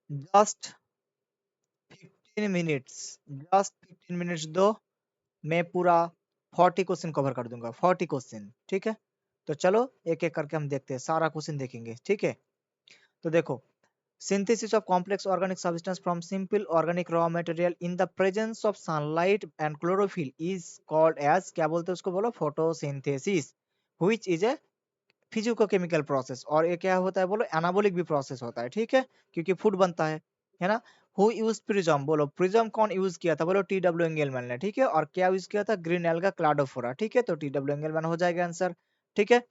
Just 15 minutes, just 15 minutes दो, मैं पूरा 40 क्वेश्चन कवर कर दूंगा, 40 क्वेश्चन, ठीक है। तो चलो एक एक करके हम देखते हैं, सारा क्वेश्चन देखेंगे, ठीक है। तो देखो, synthesis of complex organic substance from simple organic raw material in the presence of sunlight and chlorophyll is called as, क्या बोलते हैं उसको, बोलो photosynthesis, which is a physicochemical process. और ये क्या होता है बोलो, एनाबॉलिक भी प्रोसेस होता है, ठीक है, क्योंकि फूड बनता है ना। हु यूज प्रिज्म, बोलो प्रिज्म कौन यूज किया था, बोलो टी डब्ल्यू एंगेलमैन ने, ठीक है। और क्या यूज किया था, ग्रीन एल्गा क्लाडोफोरा, ठीक है। तो टी डब्ल्यू एंगेलमैन हो जाएगा आंसर, ठीक है।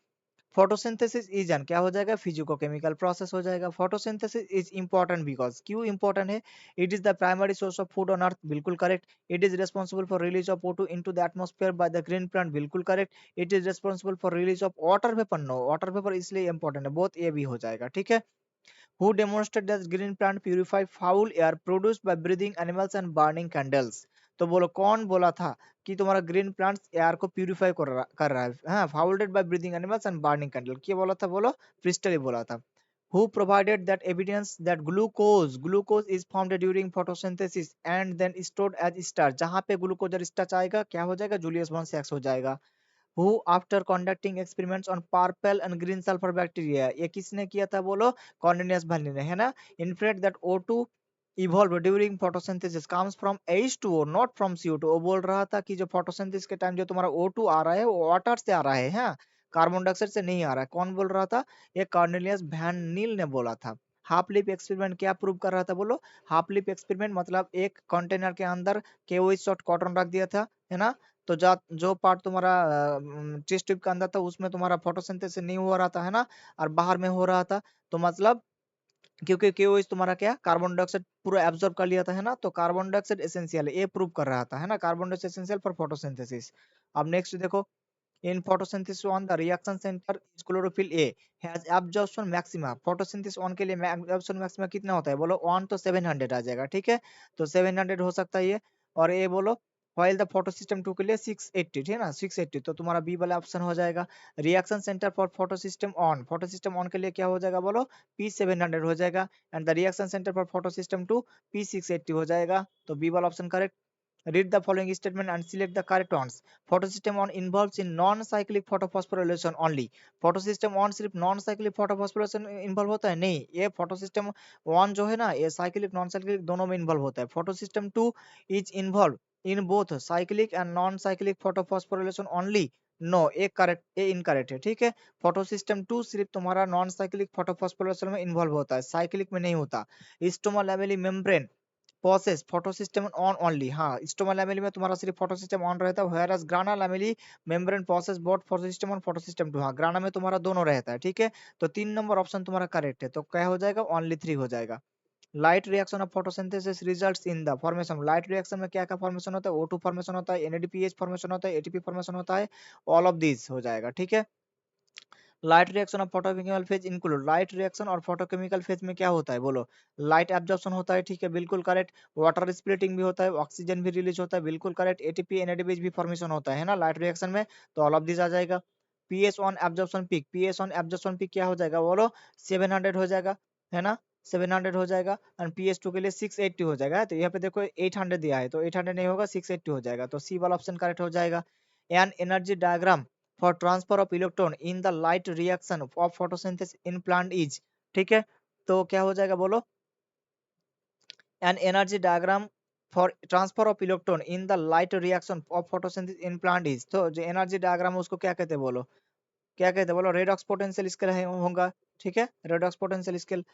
फोटोसिंथेसिस इज एन, क्या हो जाएगा, फिजिकोकेमिकल प्रोसेस हो जाएगा। फोटोसिंथेसिस इज इंपॉर्टेंट बिकॉज, क्यों इंपॉर्टेंट है, it is the primary source of food on earth, बिल्कुल correct. It is responsible for release of O2 into the atmosphere by the green plant, बिल्कुल correct. It is responsible for release of water vapour, no water vapour इसलिए important है, बहुत ये भी हो जाएगा, ठीक है। Who demonstrated that green plant purify foul air produced by breathing animals and burning candles? तो बोलो कौन बोला था कि तुम्हारा ग्रीन प्लांट्स एयर को प्यूरिफाई कर रहा है, हाँ, fouled by breathing animals and burning candle, क्या बोला था, बोलो प्रिस्टल ही बोला था। Who provided that evidence that glucose is formed during photosynthesis and then stored as starch, जहां पे ग्लूकोज और स्टार्च आएगा क्या हो जाएगा, जूलियस बॉन्ड से एक्स हो जाएगा। Who after conducting experiments on purple and green sulfur bacteria, ये किसने किया था, बोलो कॉर्नेलियस भैनी ने, है ना। In fact that O2 evolved during photosynthesis comes from H2O not from CO2, वो बोल रहा था कि जो फोटोसिंथेसिस के टाइम जो तुम्हारा O2 आ रहा है वो वाटर से आ रहा है, हाँ, कार्बन डाइऑक्साइड से नहीं आ रहा है। कौन बोल रहा था, ये कॉर्नेलियस वैन नील ने बोला था। हाफ लिप एक्सपेरिमेंट क्या प्रूव कर रहा था, बोलो हाफ लिप एक्सपेरिमेंट मतलब एक कंटेनर के अंदर केओ शॉट कॉटन रख दिया था, है ना। तो जो पार्ट तुम्हारा चेस्ट ट्यूब के अंदर था उसमें तुम्हारा फोटोसिंथेसिस नहीं हो रहा था, है ना, और बाहर में हो रहा था। तो मतलब क्योंकि केओएच तुम्हारा क्या, कार्बन डाइऑक्साइड पूरा एब्जॉर्ब कर लिया था, है ना। तो कार्बन डाइऑक्साइड एसेंशियल है, ये प्रूव कर रहा था, है ना, carbon dioxide essential for photosynthesis. अब नेक्स्ट देखो, in photosynthesis on the reaction center is chlorophyll A has absorption maxima, photosynthesis on के लिए absorption maxima कितना होता है, बोलो 1 तो 700 आ जाएगा, ठीक है। तो 700 हो सकता है ये, और ये बोलो while the photosystem 2 के लिए 680, ठीक है ना, 680, तो तुम्हारा बी वाला ऑप्शन हो जाएगा। Reaction centre for photosystem on के लिए क्या हो जाएगा, बोलो P700 हो जाएगा। And the reaction centre for photosystem 2 P680 हो जाएगा, तो बी वाला option correct. Read the following statement and select the correct ones. Photosystem on involves in non-cyclic photophosphorylation only. Photosystem on सिर्फ non-cyclic photophosphorylation involve होता है, नहीं, ये photosystem on जो है ना, ये cyclic non-cyclic दोनों में involve होता है। Photosystem 2 is involved in both cyclic and non-cyclic photophosphorylation only. No, एक करेक्ट, ये इनकरेक्ट है, ठीक है। फोटोसिस्टम 2 सिर्फ तुम्हारा नॉन साइक्लिक फोटोफॉस्फोरेशन में इन्वॉल्व होता है, साइक्लिक में नहीं होता। Stroma lamellae membrane process photosystem one only, हाँ, स्टोमा लैमेली में तुम्हारा सिर्फ फोटोसिस्टम ऑन रहता है, whereas grana lamellae membrane process both photosystem one photosystem two, हाँ, ग्राना में तुम्हारा दोनों रहता है, ठीक है। तो 3 नंबर ऑप्शन तुम्हारा करेक्ट है, तो क्या हो जाएगा, ओनली 3 हो जाएगा। Light reaction of photosynthesis results in the formation, light reaction में क्या क्या फॉर्मेशन होता है, O2 फॉर्मेशन होता है, NADPH फॉर्मेशन होता है, ATP फॉर्मेशन होता है, ऑल ऑफ दिस हो जाएगा, ठीक है। लाइट रिएक्शन और photochemical phase include, light reaction और फोटोकेमिकल फेज में क्या होता है, बोलो लाइट एब्जॉर्प्शन होता है, ठीक है, बिल्कुल करेक्ट। वाटर स्प्लिटिंग भी होता है, ऑक्सीजन भी रिलीज होता है, बिल्कुल करेक्ट। एटीपी एनएडीपीएच भी फॉर्मेशन होता है ना लाइट रिएक्शन में, तो ऑल ऑफ दिस आ जाएगा। PS on absorption peak, PS on absorption peak क्या हो जाएगा, बोलो 700 हो जाएगा, है ना, 700 हो जाएगा। एंड PS2 के लिए 680 हो जाएगा, तो यहाँ पे देखो 800 दिया है, तो 800 नहीं होगा, 680 हो जाएगा, तो सी वाला ऑप्शन करेक्ट हो जाएगा। An energy diagram for transfer of electron in the light reaction of photosynthesis in plant is, ठीक है। तो क्या हो जाएगा, बोलो an energy diagram for transfer of electron in the light reaction of photosynthesis in plant is, तो जो energy diagram उसको क्या कहते हैं, बोलो क्या कहते हैं, बोलो रेडॉक्स पोटेंशियल स्केल होगा, ठीक है, रेडॉक्स पोटेंशियल स्केल।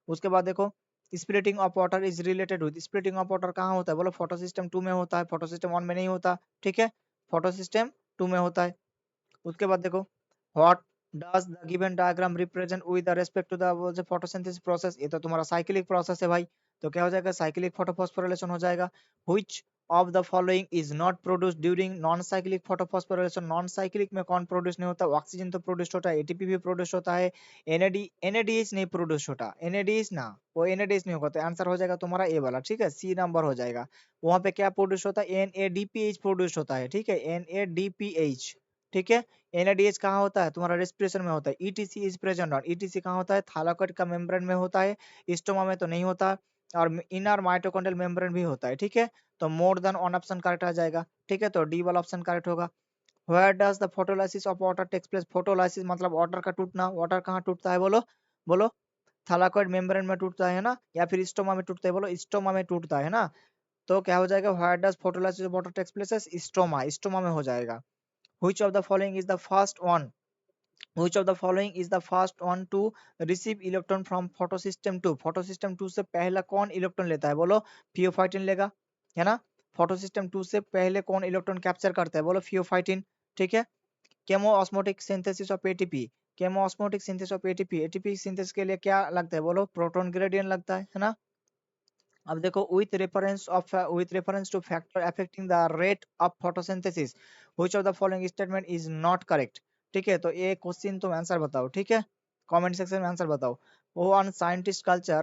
उसके बाद देखो, splitting of water is related with, splitting of water कहाँ होता है, बोलो फोटोसिस्टम 2 में होता है, फोटोसिस्टम 1 में नहीं होता, ठीक है, फोटोसिस्टम 2 में होता है। उसके बाद देखो, what does the given diagram represent with respect to the photosynthesis process, ये तो तुम्हारा साइक्लिक प्रोसेस है भाई, तो क्या हो जाएगा, साइक्लिक फोटोफॉस्फोरिलेशन हो जाएगा। Which of the following is not produced during non cyclic photophosphorylation, non cyclic में कौन प्रोड्यूस नहीं होता, ऑक्सीजन तो प्रोड्यूस होता है, एटीपी भी प्रोड्यूस होता है, एनएडीएच नहीं प्रोड्यूस होता, एनएडीएच ना, वो एनएडीएच नहीं होगा, तो आंसर हो जाएगा तुम्हारा ए वाला, ठीक है, सी नंबर हो जाएगा। वहां पे क्या प्रोड्यूस होता है, एनएडीपीएच प्रोड्यूस होता है, ठीक है, एनएडीपीएच, ठीक है। एनएडीएच कहाँ होता है, तुम्हारा रेस्पिरेशन में होता है। Etc is present on, etc कहाँ होता है, थालाकोइड का मेम्ब्रेन में होता है, स्टोमा में तो नहीं होता। और इनर माइटोकॉन्ड्रियल मेम्ब्रेन भी होता है, ठीक है। तो more than one option correct आ जाएगा, ठीक है। तो डी वाला ऑप्शन करेक्ट होगा। Where does the photolysis of water takes place? Photolysis मतलब वाटर का टूटना। वाटर कहाँ टूटता है बोलो, बोलो। थैलाकोइड मेम्ब्रेन में टूटता है ना, या फिर स्टोमा में टूटता है, बोलो स्टोमा में टूटता है ना। तो क्या हो जाएगा, where does photolysis of water takes place? Stoma, stoma में हो जाएगा। which of the following is the first one which of the following is the first one to receive electron from photosystem 2? photosystem 2 से पहला कौन electron लेता है बोलो, pheophytin लेगा, है ना। फोटोसिस्टम 2 से पहले कौन इलेक्ट्रॉन कैप्चर करता है बोलो, फियोफाइटिन, ठीक है। Chemo osmotic synthesis of ATP, chemo osmotic synthesis of ATP, ATP synthesis के लिए क्या लगता है बोलो, प्रोटॉन ग्रेडियंट लगता है ना। अब देखो with reference to factor affecting the rate of photosynthesis, which of the following statement is not correct? ठीक है, तो ये क्वेश्चन तुम आंसर बताओ, ठीक है। कमेंट सेक्शन में आंसर बताओ। One scientist culture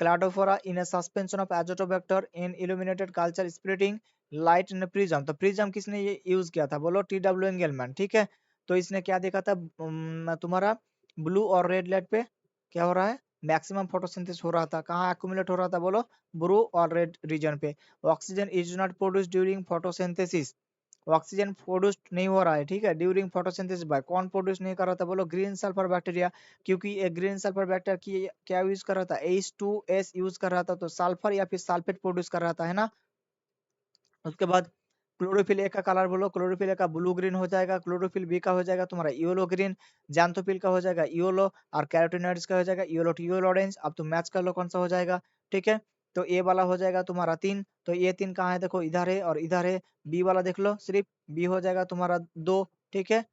cladophora in a suspension of azotobacter in illuminated culture splitting light in a prism। तो प्रिज्म किसने ये यूज किया था बोलो, TW एंगलमैन, ठीक है। तो इसने क्या देखा था, तुम्हारा ब्लू और रेड लाइट पे क्या हो रहा है, मैक्सिमम फोटोसिंथेसिस हो रहा था। कहाँ एक्यूमुलेट हो रहा था बोलो, ब्लू और रेड रीजन पे। Oxygen is not produce during photosynthesis, oxygen produce नहीं हो रहा है, ठीक है, ड्यूरिंग फोटोसिंथेसिस बाय कौन प्रोड्यूस नहीं कर रहा था बोलो, ग्रीन सल्फर बैक्टीरिया। क्योंकि ये ग्रीन सल्फर बैक्टीरिया की क्या यूज कर रहा था, H2S यूज कर रहा था, तो सल्फर या फिर सल्फेट प्रोड्यूस कर रहा था, है ना। उसके बाद क्लोरोफिल ए का कलर बोलो, क्लोरोफिल ए का ब्लू ग्रीन हो जाएगा, क्लोरोफिल बी का हो जाएगा तुम्हारा येलो ग्रीन, जैंथोफिल का हो जाएगा येलो, और कैरोटीनॉइड्स का हो जाएगा येलो टू येलो ऑरेंज। अब तुम मैच कर लो कौन सा हो जाएगा, ठीक है। तो ए वाला हो जाएगा तुम्हारा 3, तो ये 3 कहाँ है देखो, इधर है और इधर है। बी वाला देख लो, सिर्फ बी हो जाएगा तुम्हारा 2, ठीक है।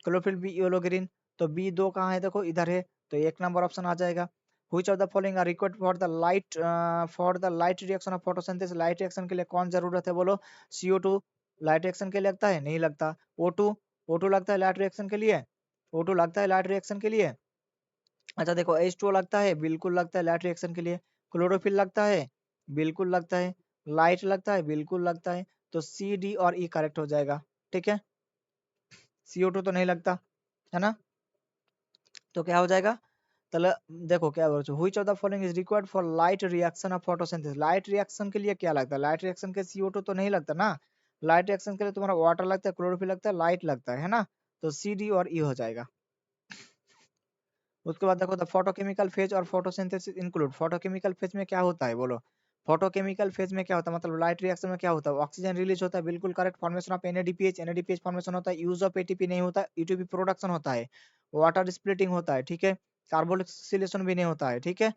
क्लोरोफिल बी येलो ग्रीन, तो बी 2 कहाँ है देखो, इधर है। तो 1 नंबर ऑप्शन आ जाएगा। Which of the following are required for the light reaction of photosynthesis? Light reaction के लिए कौन जरूरत है बोलो, CO2 लाइट रिएक्शन के लिए लगता है, नहीं लगता। O2, O2 लगता है लाइट रिएक्शन के लिए, O2 लगता है लाइट रिएक्शन के लिए। अच्छा देखो, H2O लगता है, बिल्कुल लगता है लाइट रिएक्शन के लिए। क्लोरोफिल लगता है, बिल्कुल लगता है। लाइट लगता है, बिल्कुल लगता है। तो C, D और E करेक्ट हो जाएगा, ठीक है। CO2 तो नहीं लगता, है ना। तो क्या हो जाएगा, তাহলে देखो क्या बोलছো, which of the following is required for light reaction of photosynthesis? Light reaction के लिए क्या लगता है, लाइट रिएक्शन के CO2 तो नहीं लगता ना। लाइट रिएक्शन के लिए तुम्हारा वाटर लगता है, क्लोरोफिल लगता है, लाइट लगता है ना। तो CD और E हो जाएगा। उसके बाद देखो, द फोटोकेमिकल फेज और फोटोसिंथेसिस इंक्लूड, फोटोकेमिकल फेज में क्या होता है बोलो, फोटोकेमिकल फेज में क्या होता है, मतलब लाइट रिएक्शन में क्या होता है, ऑक्सीजन रिलीज होता है, बिल्कुल correct. Formation of NADPH, NADPH formation होता है, यूज ऑफ ATP नहीं होता, ATP प्रोडक्शन होता है, वाटर स्प्लिटिंग होता है, ठीक है। कार्बोक्सिलेशन भी नहीं होता है, ठीक है।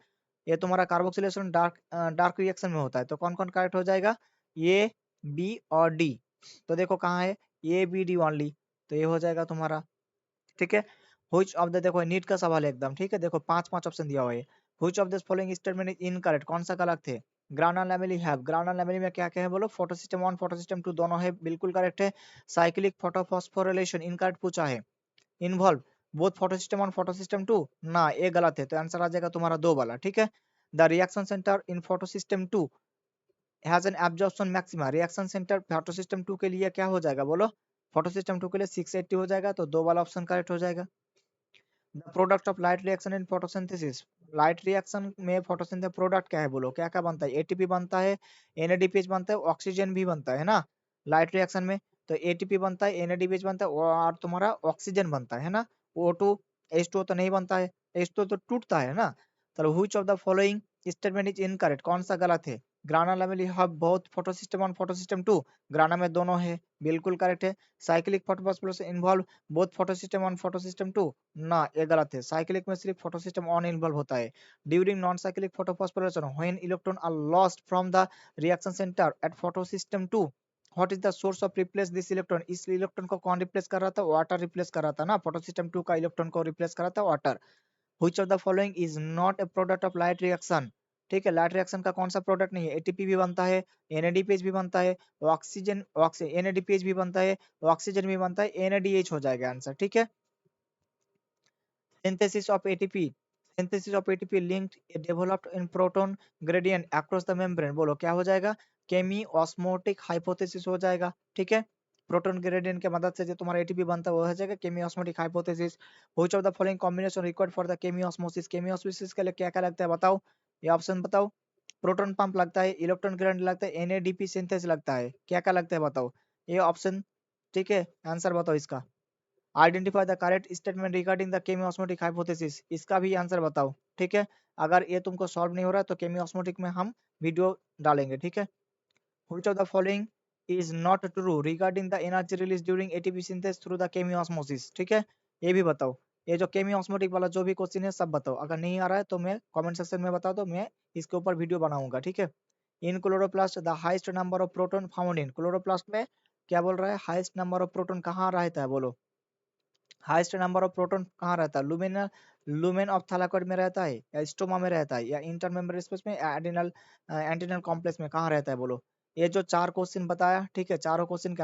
ये तुम्हारा कार्बोक्सिलेशन डार्क रिएक्शन में होता है। तो कौन कौन करेक्ट हो जाएगा, ए, बी और डी। तो देखो कहाँ है, A, B, D ओनली, तो ये हो जाएगा तुम्हारा, ठीक है। व्हिच ऑफ द, देखो नीट का सवाल है एकदम, ठीक है। देखो पांच पांच ऑप्शन दिया हुआ है। Which of this following statement is incorrect, कौन सा गलत है। Ground lamellae have, ground lamellae में क्या क्या है बोलो, फोटोसिस्टम 1 फोटोसिस्टम 2 दोनों है, बिल्कुल करेक्ट है। साइक्लिक फोटोफॉस्फोरिलेशन इनकरेक्ट पूछा है। इन्वॉल्व बोथ फोटोसिस्टम 1 फोटोसिस्टम 2, ना ये गलत है, तो आंसर आ जाएगा तुम्हारा 2 वाला, ठीक है। The reaction centre in photosystem 2 has an absorption maxima, reaction centre photosystem 2 के लिए क्या हो जाएगा बोलो, फोटोसिस्टम 2 के लिए 680 हो जाएगा, तो 2 वाला ऑप्शन करेक्ट हो जाएगा। The product of light reaction in photosynthesis, light reaction में फोटोसिंथेसिस प्रोडक्ट क्या है बोलो, क्या क्या बनता है, एटीपी बनता है, NADPH बनता है, ऑक्सीजन भी बनता है ना लाइट रिएक्शन में। तो एटीपी बनता है, NADPH बनता है, और तुम्हारा ऑक्सीजन बनता है ना। O2, H2O तो नहीं बनता है, H2O तो टूटता है ना। तो which of the following statement is incorrect, कौन सा गलत है। ग्राना level have both photosystem 1 photosystem 2, ग्राना में दोनों है, बिल्कुल करेक्ट है। Cyclic photophosphorylation involve both photosystem 1 photosystem 2, ना ये गलत है, साइक्लिक में सिर्फ फोटोसिस्टम ऑन इन्वॉल्व होता है। During non cyclic photophosphorylation when electron are lost from the reaction centre at photosystem 2, what is the source of replace this electron, इस electron को कौन रिप्लेस कर रहा था, वाटर रिप्लेस कर रहा था ना, फोटोसिस्टम 2 का इलेक्ट्रॉन को रिप्लेस कर रहा था water. Which of the following is not a product of light reaction, ठीक है। लाइट रिएक्शन का कौन सा प्रोडक्ट नहीं है, एटीपी भी बनता है, NADPH भी बनता है, ऑक्सीजन NADPH भी बनता है, ऑक्सीजन भी बनता है, NADH हो जाएगा आंसर, ठीक है। synthesis of ATP, synthesis of ATP linked developed in proton gradient across the membrane, बोलो क्या हो जाएगा, केमी ऑस्मोटिक हाइपोथेसिस हो जाएगा, ठीक है। प्रोटॉन ग्रेडियंट की मदद से जो तुम्हारा एटीपी बनता है वो हो जाएगा chemiosmotic hypothesis. Which of the following combination required for the chemiosmosis, chemiosmosis के लिए क्या क्या लगता है बताओ, ये ऑप्शन बताओ। प्रोटॉन पंप लगता है, इलेक्ट्रॉन करंट लगता है, NADP सिंथेसिस लगता है। क्या क्या लगता है बताओ, ये ऑप्शन, ठीक है, आंसर बताओ इसका। Identify the correct statement regarding the chemiosmotic hypothesis, इसका भी आंसर बताओ, ठीक है। अगर ये तुमको सॉल्व नहीं हो रहा तो केमियोस्मोटिक में हम वीडियो डालेंगे, ठीक है। Which of the following is not true regarding the energy released during ATP synthesis through the chemiosmosis, ठीक है, ये भी बताओ। ये जो केमियोस्मोटिक वाला जो भी क्वेश्चन है सब बताओ, अगर नहीं आ रहा है तो मैं कमेंट सेक्शन में बता दो, मैं इसके ऊपर वीडियो बनाऊंगा, ठीक है। इन chloroplast the highest number of proton found in, chloroplast में क्या बोल रहा है, हाईएस्ट नंबर ऑफ प्रोटॉन कहाँ रहता है बोलो, हाईएस्ट नंबर ऑफ प्रोटॉन कहाँ रहता है, लुमेन ऑफ थैलाकोइड में रहता है, या स्टोमा में रहता है, या इंटरमेम्ब्रेन स्पेस में, या एडेनल एंटीनल कॉम्प्लेक्स में, कहाँ रहता है बोलो। ये जो चार क्वेश्चन बताया, ठीक है, चारों क्वेश्चन